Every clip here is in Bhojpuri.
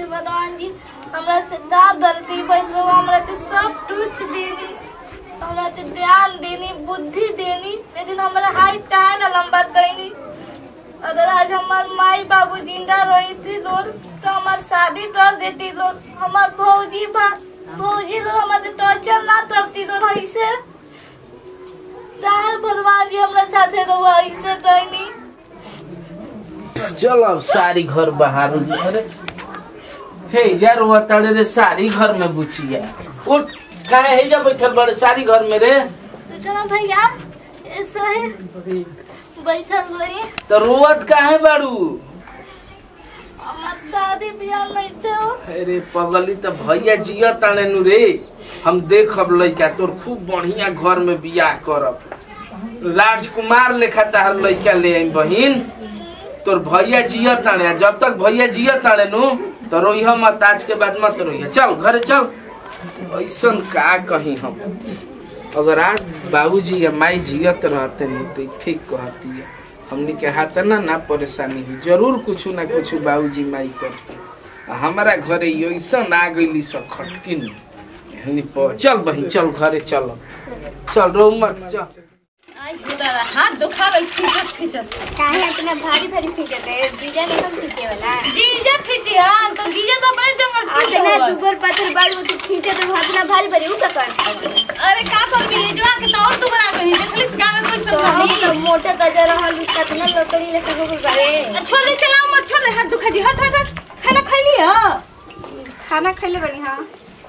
भगवान जी हमरा से का गलती भइल बा, हमरा के सब टूट देनी, हमरा के ध्यान देनी, बुद्धि देनी, लेकिन हमरा हाइट काहे न लंबा देनी। अगर आज हमार माई बाबू जिंदा रही थी लोग तो हमार शादी कर देती लोग, हमार भौजी लोग हमारे टॉर्चर ना करती लोग। ऐसे चाहे भगवान जी हमरा साथे रहो, ऐसे कहनी। चल अब सारी घर बाहर अरे हे यार वो तड़े रे सारी घर में बुचिया उठ काहे हे जा बैठल बड़े सारी घर में रे चलो भैया ऐसा है बैठल रही तो रोवत काहे बाड़ू हमार शादी बियाह नहीं थे। अरे पगली तो भैया जिया ताने नु रे हम देखब लइका तोर खूब बढ़िया घर में बियाह करब, राजकुमार लेखा तार लइका ले आई बहिन। तोर भैया जिया ताने, जब तक भैया जिया ताने नु तो रोइह मत, आज के बाद मत रोइह। चल घरे चल। ऐसन का कही हम, अगर आज बाबूजी या माई जियत रहते नहीं तो ठीक कहती है। हमने के हाथ ना परेशानी हुई, जरूर कुछ ना कुछ बाबूजी माई करते। हमारा घरे ऐसन आ गई सब खटकिन। चल बहिन चल घरे चल, चल रो मत चल। हाथ दुखावल खींचत काहे इतना भारी भारी खींचत है? जीजा नहीं कम खींचे वाला। जीजा खींचे हां तो जीजा तो बड़े जंगल खींचे इतना दुबर पत्थर बाल में तो खींचे तो इतना भारी भारी उ का कर। अरे का कर के जो के तो और दुबरा गई देखलिस गांव में कोई सब नहीं तो मोटा गजर रहल इसका इतना लकड़ी लेके हो गए। छोड़ दे चलाओ मत छोड़ हाथ दुखा जी हट खाना खा लिया? खाना खइले बनी। हां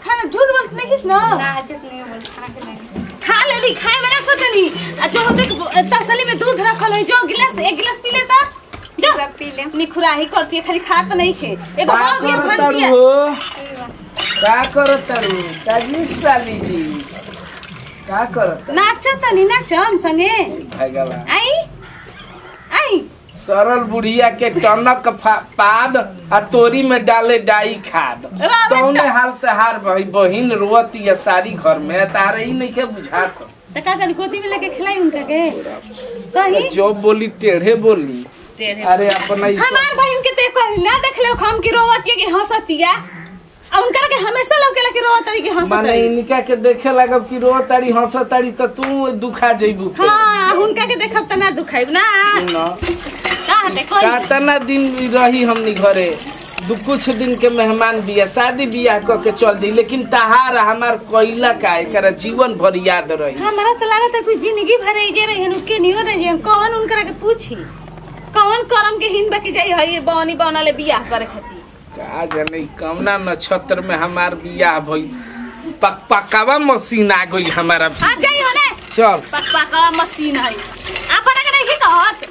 खाना झूठ बोलत नहीं ना झूठ नहीं बोल, खाना खइले खा लेली खाए में ना सोचनी। जो होते तसली में दूध रखल है जो गिलास एक गिलास पी लेता जो सब पी ले। निखुराही करती है खाली खा तो नहीं खे एगो का करत तारू ताजी साली जी का करत नाच तनी नाचम संगे भागला आई सरल बुढ़िया के टनक पाद आ तोरी में डाले डाई खाद तौने हाल से हार भाई बहिन रोती है सारी घर में तारे ही नहीं के बुझात त का कर गोदी में लेके खिलाई उनका के सही जो बोली टेढ़े बोली। अरे अपना हमार बहिन के देखो ना देख लो हम की रोवत है कि हंसतिया आ उनका के हमेशा लोग के रोवत है कि हंसत माने इनका के देखे लागब कि रोताड़ी हंसताड़ी त तू दुखा जइबू। हां उनका के देखब त ना दुखाइब ना कातना दिन रही हमनी घरे कुछ दिन के मेहमान बिया शादी बियाह क के चल दी, लेकिन तहार हमार कोइला का कर जीवन भर याद रही। हमारा तो लागत है कोई जिंदगी भर जे रही हन के नियो रही हम कौन उनकरा के पूछी कौन करम के हिन बाकी जाई है बनी बनले बियाह करे खातिर का जाने कौना नक्षत्र में हमार बियाह भई। पकावा मशीन आ गई हमारा। आ जाई होने चल पकावा मशीन है आपन के नहीं कहत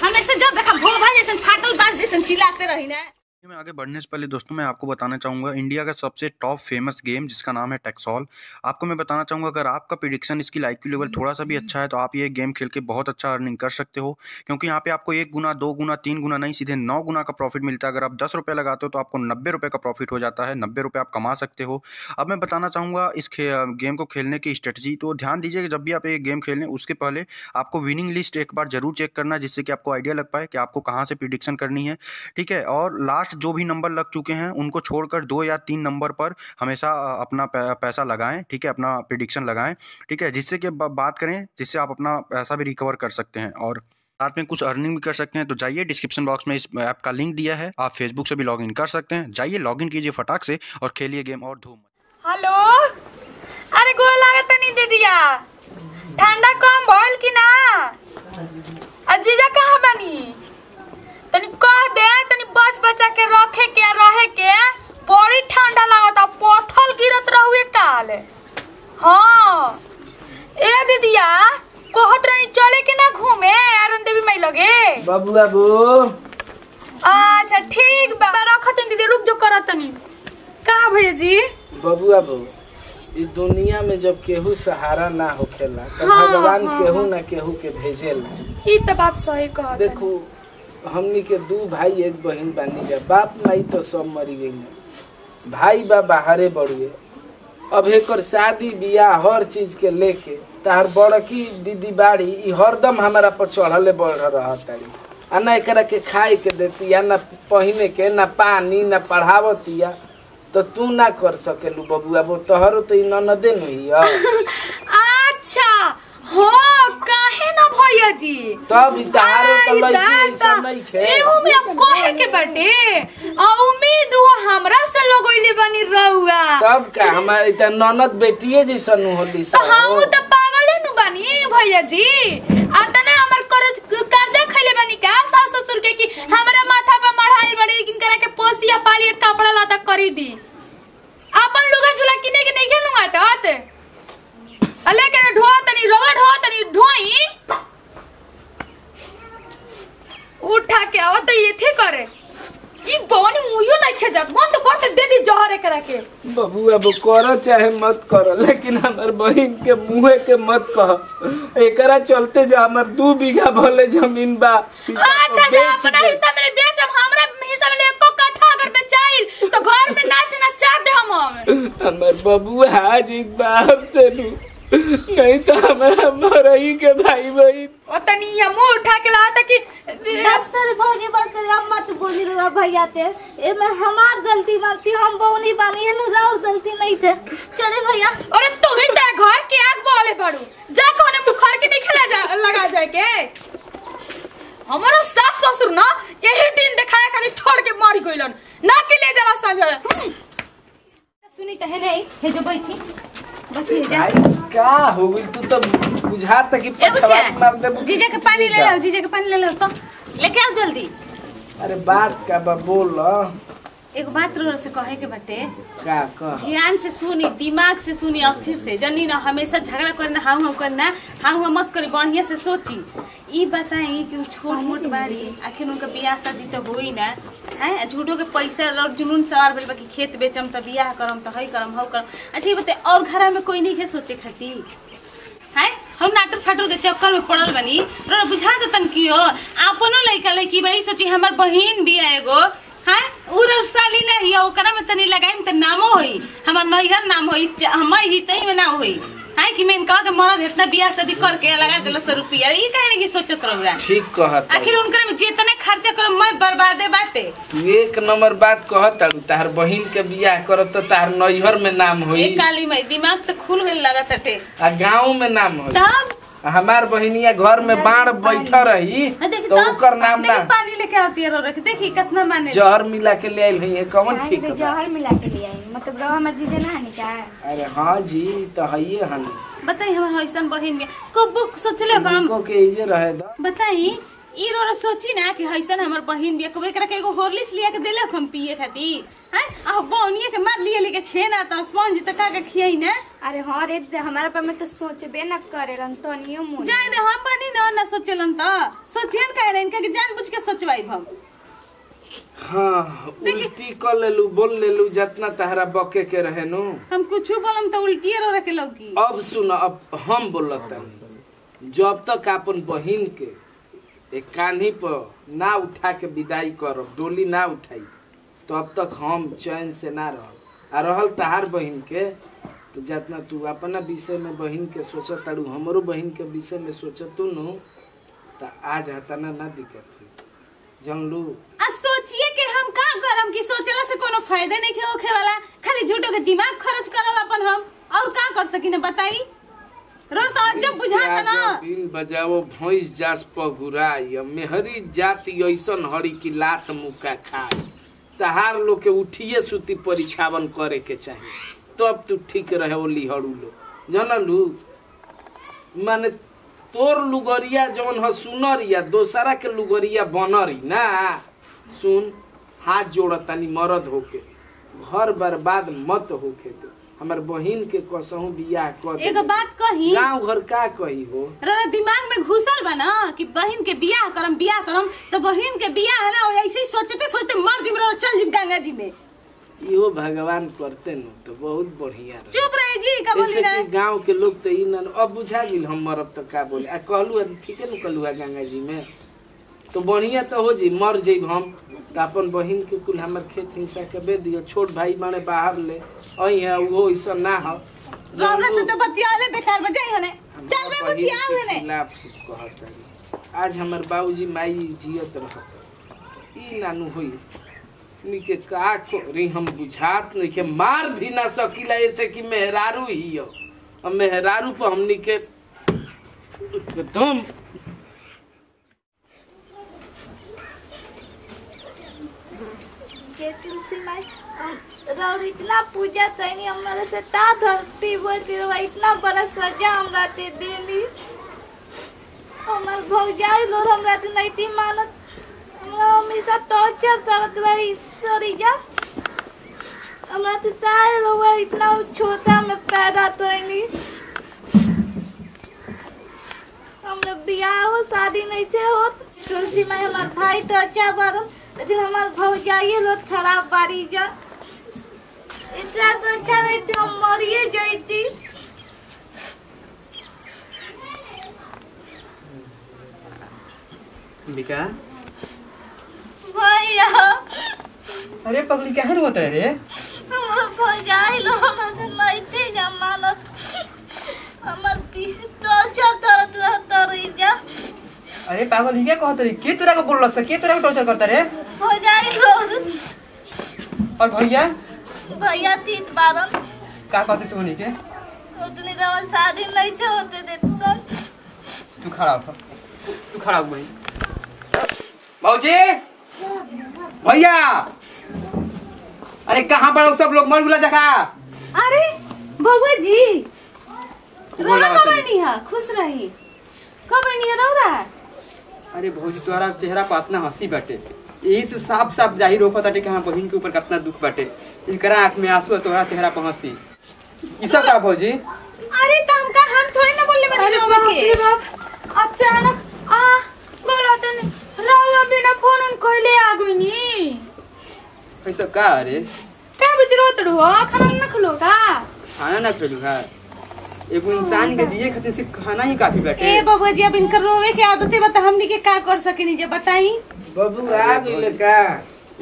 हम ऐसे जब देखा भोभा जैसे फाटल बाज जैसे चिल्लाते रही ना। में आगे बढ़ने से पहले दोस्तों मैं आपको बताना चाहूँगा इंडिया का सबसे टॉप फेमस गेम जिसका नाम है टेक्सॉल। आपको मैं बताना चाहूँगा अगर आपका प्रेडिक्शन इसकी लाइक्यू लेवल थोड़ा सा भी अच्छा है तो आप ये गेम खेल के बहुत अच्छा अर्निंग कर सकते हो, क्योंकि यहाँ पे आपको 1 गुना 2 गुना 3 गुना नहीं सीधे 9 गुना का प्रॉफिट मिलता है। अगर आप 10 रुपये लगाते हो तो आपको 90 रुपये का प्रॉफिट हो जाता है, 90 रुपये आप कमा सकते हो। अब मैं बताना चाहूँगा इस गेम को खेलने की स्ट्रेटजी। तो ध्यान दीजिए कि जब भी आप ये गेम खेलें उसके पहले आपको विनिंग लिस्ट एक बार जरूर चेक करना, जिससे कि आपको आइडिया लग पाए कि आपको कहाँ से प्रेडिक्शन करनी है, ठीक है। और लास्ट जो भी नंबर लग चुके हैं उनको छोड़कर 2 या 3 नंबर पर हमेशा अपना पैसा लगाएं, ठीक है, अपना प्रेडिक्शन लगाएं, ठीक है, जिससे कि बात करें जिससे आप अपना पैसा भी रिकवर कर सकते हैं और साथ में कुछ अर्निंग भी कर सकते हैं। तो जाइए डिस्क्रिप्शन बॉक्स में इस ऐप का लिंक दिया है, आप फेसबुक से भी लॉगिन कर सकते हैं। जाइए लॉगिन कीजिए फटाक से और खेलिए गेम और धूम। हेलो अरे गोल लागत नहीं दे दिया ठंडा कम भइल कि ना? अजीजा कहाँ बनी तनी कह दे तनी बच बचा के रखे के रहे के बड़ी ठंडा लागत पत्थर गिरत रहुए काल। हां ए दीदिया कहत रही चले के ना घूमे आरन देवी माई लगे बाबू बाबू। अच्छा ठीक बा रखत दीदी रुक जो करत तनी कहां भैया जी। बाबू बाबू इस दुनिया में जब केहू सहारा ना होखेला तो भगवान केहू ना केहू के भेजेला। ई त बात सही कहत। देखो हमनी के 2 भाई 1 बहन बानी जा, बाप माई तो सब मरी गई, भाई बा बाहरे बड़ुए। अब एकर शादी बियाह हर चीज के लेके तार बड़की दीदी बाड़ी हरदम हमारा पर चढ़ले बढ़ रहा तारी। आ ना एकरा के खाए के देती या ना पहने के ना पानी ना पढ़ावतिया तो तू ना कर सकेलू बबुआ वो तोहरो तो ननदे नहीं अच्छा हो काहे ना भैया जी तब इतारो तो लइकी ऐसा नहीं खे एहू में अब कहे के बाटे आ उम्मीद हो हमरा से लगइले बनी रहुआ तब का हमार इता ननद बेटिए जैसन होली तो हम तो पागल नु बनी भैया जी आतने हमर कर्जा खइले बनी का सास ससुर के कि हमरा माथा पे मढ़ाई बड़ी लेकिन करा के पोसिया पाली कपड़ा लाता करी दी अपन लुगा झुला किने के नहीं खेलू आटत अले के ढो तनी रोगा ढो तनी ढोई उठा के आओ तो ये थे करे ई बोनी मुयो नहीं खे जात मन तो बहुत दे दी जहर करा के बबुआ वो करो चाहे मत करो लेकिन हमर बहिन के मुंहे के मत कह एकरा चलते जो हमर 2 बीघा भले जमीन बा अच्छा जा अपना हिस्सा में बेच हम हमरा हिस्सा में एको कट्ठा अगर बेचाइल तो घर में नाच नचा दे हम हमर बबुआ आज एक बाहर से नु नहीं तो हमारा मरई के भाई बहन ओतनी हम उठा के लाता कि बस भौजी बस अब मत बोली रे भैया ते ए में हमार गलती मारती हम बहुनी बानी है ना और गलती नहीं थे चले भैया अरे तू ही ते घर के आग बोले पड़ू जा कोने मुखर के नहीं खेला लगा जाए के हमारा सास ससुर ना यही दिन दिखाया खाली छोड़ के मार गइलन ना के ले जाला संजय सुनी त है नहीं हे जो बैठी बैठी जा का हो गई तू तो बुझात कि पछवा मार दे जीजा के पानी ले लो जीजा के पानी ले लो तो लेके आओ जल्दी अरे बात का बा बोल एक बात रो से कहे के बाटे का कह ध्यान से सुनी दिमाग से सुनी अस्थिर से जनी ना हमेशा झगड़ा करना हाउ करना हाउ मत करी बढ़िया से सोची ई बताई कि छोट मोट बाड़ी आखिर उनका बियाह शादी तो होई ना है झूठो के पैसा और जुनून सवार भेल बाकी खेत बेचम त बियाह करम त हई करम हौ करम अच्छा ये बताई और घर में कोई नहीं के सोचे खाती है हम नाटक फाटक के चक्कर में पड़ल बनी रो बुझा देतन कि हो आपनो लइका लइकी भाई सोची हमर बहिन बिया एगो हां उर साली नहीं है ओकरा में तनी लगाइम त नामो होई हमर नैहर नाम होई हम ही तई में ना होई हां कि मैं कह के मरद इतना बियाह शादी करके लगा देला 100 रुपया ई कहे कि सोचत रहूगा ठीक कहत आखिर उनकर में जितने खर्चा करो मैं बर्बादे बाटे तू एक नंबर बात कहत तार बहिन के बियाह करत त तार नैहर में नाम होई ए काली माई दिमाग तो खुल गइल लागत हटे आ गांव में नाम होई तब हमार बहिनिया घर में बाढ़ बैठा रही तो ओकर नाम ना पानी लेके आती है रख देखी कितना माने जहर मिला के ले आइल है कौन ठीक है जहर मिला के ले आई मतलब रवा हमर जीजे ना हनी का अरे हां जी तो हइए हन बताई हमर हइसन बहिन में कब सोचले हम को के इजे रहे द बताई ई रो सोची ना कि हइसन हमर बहिन बिया कबे करे के एगो हॉर्लिक्स लिया के देले हम पिए खातिर हैं आ बौनिए के मार लिए लेके छेना त स्पंज त का के खियाई ना अरे हां रे हमारा पर में तो सोचबे ना करेलन तनियो मुन जाय दे हम बनी ना सोचलन त सोचियन कह रहे इनका कि जानबूझ के सोचवाई हम हां उल्टी कर लेलू बोल लेलू जितना तहरा बके के रहे नु हम कुछो बोलम त उल्टी रो के लौकी अब सुन अब हम बोलतनी जब तक अपन बहिन के एक कान्ही पर ना उठा के विदाई करब डोली ना उठाई तो अब तक हम चैन से ना रह आ रहल तहार बहिन के तो जितना तू अपना विषय में बहिन के सोचत तारू हमरो बहिन के विषय में सोचत तू नु तो आज हतना ना दिक्कत हुई जानलू आ सोचिए कि हम का करम कि सोचला से कोनो फायदा नहीं होखे वाला खाली झूठो के दिमाग खर्च करब अपन हम और का कर सकी ने बताई रो तो जब बुझाता ना बिन बजाओ भैंस जास पगुराई मेहरी जाति ऐसन हरी की लात मुका खाई तहार लोग के उठिए सुती परिछावन करे के चाहिए तो अब तू ठीक रहे ओली हड़ू लो जानलू माने तोर लुगरिया जवन ह सुनरिया दोसरा के लुगरिया बनरी ना सुन हाथ जोड़तानी मरद होके घर बर्बाद मत होके दे हमर बहिन के कसहू बियाह कर एगो बात कही गांव घर का कही हो रे दिमाग में घुसल बा ना कि बहिन के बियाह करम तो बहिन के बियाह है ना ऐसे ही सोचते सोचते मर जिम रो चल जिम गंगा जी में इहो भगवान करते न तो बहुत बढ़िया रहे चुप रहे जी का बोली ना गांव के लोग तो इन अब बुझा गेल हम मरब तो का बोले आ कहलू ठीक है न कहलू गंगा जी में तो बढ़िया तो हो जी मर जेब हम तो अपन बहिन के कुल हमर खेत हिस्सा के बे दियो छोट भाई माने बाहर ले अई है वो ऐसा ना हो हमरा से तो बतियाले बेकार बजाई हने चल बे बुचिया हने आज हमार बाबूजी माई जियत रहत ई नानू होई निके का करी हम बुझात नहीं के मार भी ना सकीला ऐसे कि मेहरारू ही हो और मेहरारू पर हमनी के एकदम तुलसी माई और इतना पूजा चाहिए हमारे से ता धरती बोलती इतना बड़ा सजा हमरा ते देनी हमार भौजाई लोग हमरा ते नहीं थी मानत हमरा हमेशा टॉर्चर करत रही सॉरी जा हमरा ते चाहे लोग इतना छोटा में पैदा तो नहीं हमरा बियाह हो शादी नहीं थे हो तुलसी माई हमार भाई तो अच्छा बारन लेकिन हमार भौजाई लोग खराब बारी जा इतना से अच्छा नहीं थे हम मरिए जाती बिका भैया अरे पगली क्या रोत रहे रे हमार भौजाई लोग हमसे नहीं थे जमानत हमार टॉर्चर करत रही जा अरे पागल ही क्या कहत रही के तोरा को बोल के तोरा को टॉर्चर करता रे भौजाई लोग और भैया भैया 3 बारन का कहते सुनी के उतनी जब शादी नहीं थे होते थे सर तू खड़ा हो तू खड़ा हो भाई भौजी भैया अरे कहाँ पर सब लोग मर गुला जगह अरे बबुआ जी बोला रोना कब नहीं है खुश रही कब नहीं है रो रहा है अरे भौजी तोहरा चेहरा पर इतना हंसी बाटे यही से साफ साफ जाहिर होता ताटे कि हाँ बहन के ऊपर कितना दुख बाटे एकरा आँख में आंसू है तोहरा चेहरा पर हंसी ई सब का भौजी अरे तम का हम थोड़ी ना बोलने वाले लोग के अचानक बोलाते नहीं राव बिना फोन उन कोइले आ गई नी ये सब का अरे क्या बुझ रो तड़ो खाना ना खलो का खाना ना खेलू है एगो इंसान के जिए खातिर सिर्फ खाना ही काफी बाटे ए बबुआ जी अब इनकर रोवे के आदतें बता हमनी के का कर सकेनी जे बताई बबू आ गइल का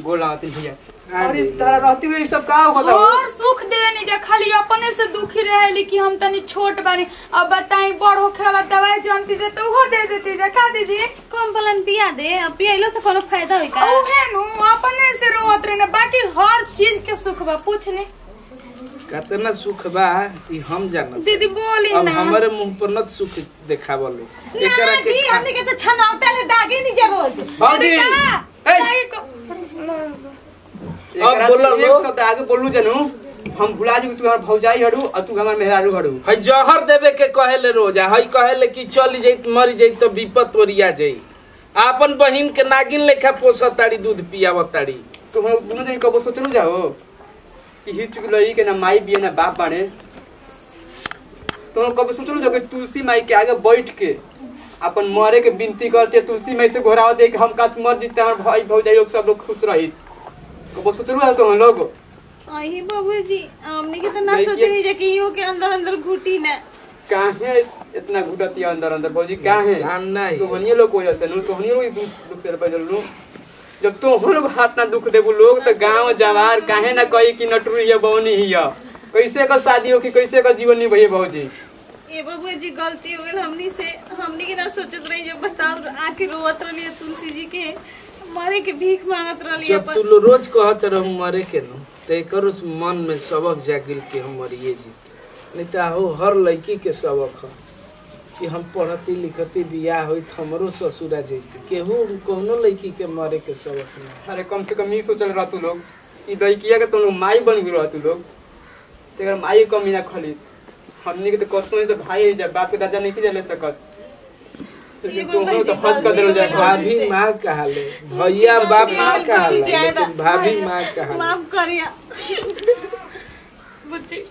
बोल रहा थी भैया हाँ अरे जी। तारा रहती हुई सब का होता और सुख देवे नहीं जा खाली अपने से दुखी रहेली कि हम तनी छोट बानी अब बताई बड़ होखे वाला दवाई जानती जे तो वो दे देती जा का दीदी कॉम्प्लान पिया दे अब पियलो से कोनो फायदा होई का ओहे नु अपने से रोत रहे बाकी हर चीज के सुख बा पूछ ले कितना सुख बा ई हम जानत दीदी बोली अब ना हमारे मुंह पर न सुख देखावलो एकरा ना के जी हमने के तो छनावटा ले दागे नहीं जा रोज बाबूजी, दीदी का? ए! दागे को एकरा बोला से लो। एक शब्द आगे बोलू जानू हम भुला जी तू हमार भौजाई हड़ू और तू हमार मेहरारू हड़ू हई जहर देवे के कहेले रोजा हई कहेले कि चली जाई मरी जाई तो विपत ओरिया जाई आपन बहिन के नागिन लेखा पोसताड़ी दूध पियावताड़ी तो हम दोनों दिन कबो सोचलू जाओ कि हिच लई के ना माई बिया ना बाप बाड़े तो हम कबो सोचलू जाओ कि तुलसी माई के आगे बैठ के अपन मरे के विनती करते तुलसी माई से घोराव दे कि हम काश मर जीते हमार भाई भौजाई लोग सब लोग खुश रही कबो सोचलू जाओ तो हम लोग आई बाबू जी हमने के तो ना नहीं सोचनी जे कि इहो के अंदर अंदर घुटी ना काहे इतना घुटती अंदर अंदर भौजी काहे इंसान नहीं। तो हनिए लोग कोई ऐसे नु तो हनिए लोग दुख तेरे पे जल्लू जब तो हम लोग हाथ ना दुख देबू लोग तो गांव जवार काहे ना कही कि नटुरी है बौनी ही है कैसे का शादी हो कि कैसे का जीवन नहीं भई भौजी ए बाबू जी गलती हो गई हमनी से हमनी के ना सोचत रही जब बताओ आखिर रोवत रही तुलसी जी के मरे के भीख मांगत रही जब तू लो रोज कहत रहू मरे के न तो एकर उस मन में सबक जागिल के हम मरिए जी नहीं तो हो हर लड़की के सबक है कि हम पढ़ती लिखती बियाह होई तो हमरो ससुरा जैती केहू कोनो लड़की के मरे के सबक नहीं अरे कम से कम ये सोचल रह तू लोग ई दैकिया के तुम माई बन गई रह तू लोग तेरा माई कमी ना खली हमनी के तो कसम है तो भाई है जब बाप के दादा नहीं की ले सकत ये तो बाबा जी तो हद कर देलो जाए भाभी माँ कहाले भैया बाप माँ कहाले लेकिन भाभी माँ कहाले माफ करिया बुच्ची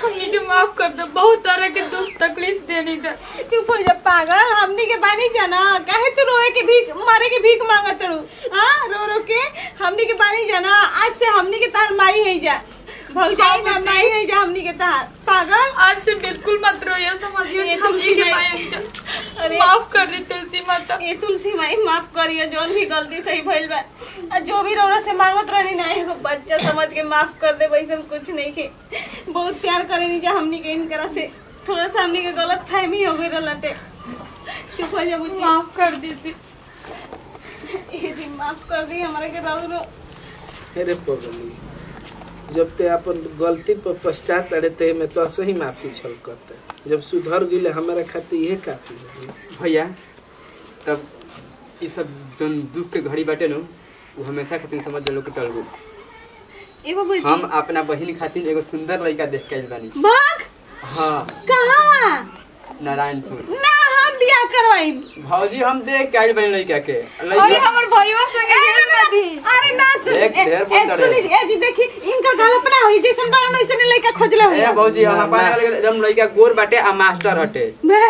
हमनी के माफ कर दो बहुत तरह के दुख तकलीफ देनी जा चुप हो जा पागल हमनी के बानी जाना काहे तू रोए के भीख मारे के भीख मांगत रू हां रो रो के हमनी के बानी जाना आज से हमनी के तार माई है जा भौजाई ना माई है जा हमनी के तार पागल आज से बिल्कुल मत रोइए समझिए ये हमनी तुलसी के माई। माया अरे माफ कर दी तुलसी माता ए तुलसी माई माफ करियो जोन भी गलती सही भइल बा आ जो भी रोरा से मांगत रहनी ना एगो बच्चा समझ के माफ कर दे वैसे कुछ नहीं के बहुत प्यार करेनी जा हमनी के इनकरा से थोड़ा सा हमनी के गलत फहमी हो गई रहलटे चुप हो जा बुच्ची। माफ कर दीजिए। ए जी माफ कर दी हमारे के रो। अरे पगली, जब ते अपन गलती पर पश्चात अड़े ते में तो सही माफी छल करते। जब सुधर गिले हमारे खातिर यह काफी है भैया। तब ये सब जो दुख के घड़ी बाटे नु वो हमेशा खातिर समझ लो कि टल गो। ए बाबूजी हम अपना बहिन खातिर एगो सुंदर लड़का देख के आइल बानी। बाग हाँ कहाँ नारायणपुर। ना हम बियाह करवाई। भौजी हम देख के आइल बानी लड़का के। अरे हमर भईवा संगे गेल मधी। अरे ना एक ढेर बोल रहे। सुनी ए जी देखी इनका कल्पना होई जैसन बड़ा नइसन लड़का खोजले हो। ए भौजी हम अपना एकदम लड़का गोर बाटे आ मास्टर हटे। बे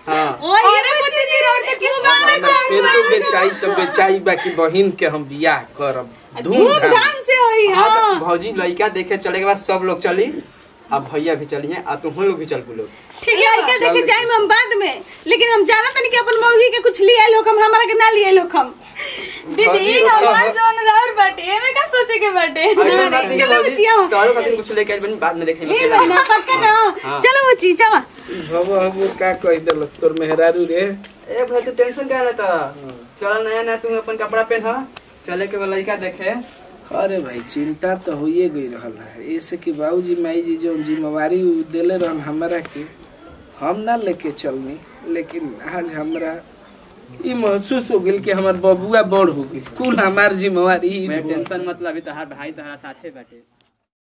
हां अरे बुच्ची जी और के क्यों गाने फिर तो बेचाई तो बेचाई बाकी बहिन के हम बियाह करब धूमधाम से होई। हां हां तो भौजी लड़का देखे चले के बाद सब लोग चली। अब भैया भी चलिए आ तुम लोग भी चल बोलो। ठीक है लड़का देखे जाए हम बाद में, लेकिन हम जाना तनी कि अपन मौगी के कुछ लिए लोग हम हमारा के ना लिए लोग हम। दीदी हमार जोन राउर बाटे एमे का सोचे के बाटे। चलो बच्चिया तारो खातिर कुछ लेके आइल बानी बाद में देखेंगे। ए बहना पक्का ना चलो बच्ची चला। भव हम का कह देल तोर मेहरारू रे। ए भाई तू टेंशन क्या लेता? चल नया नया तुम अपन कपड़ा पहन चले के लड़का देखे। अरे भाई चिंता तो होइए गई रहल है। ऐसे कि बाबूजी माई जी जो जिम्मेवारी देले रहन हमारा के हम ना लेके चलनी, लेकिन आज हमरा ये महसूस हो गइल कि हमार बबुआ बड़ हो गइल। कुल हमार जिम्मेवारी। मैं टेंशन मतलब अभी तहार भाई तहारा साथे बाटे।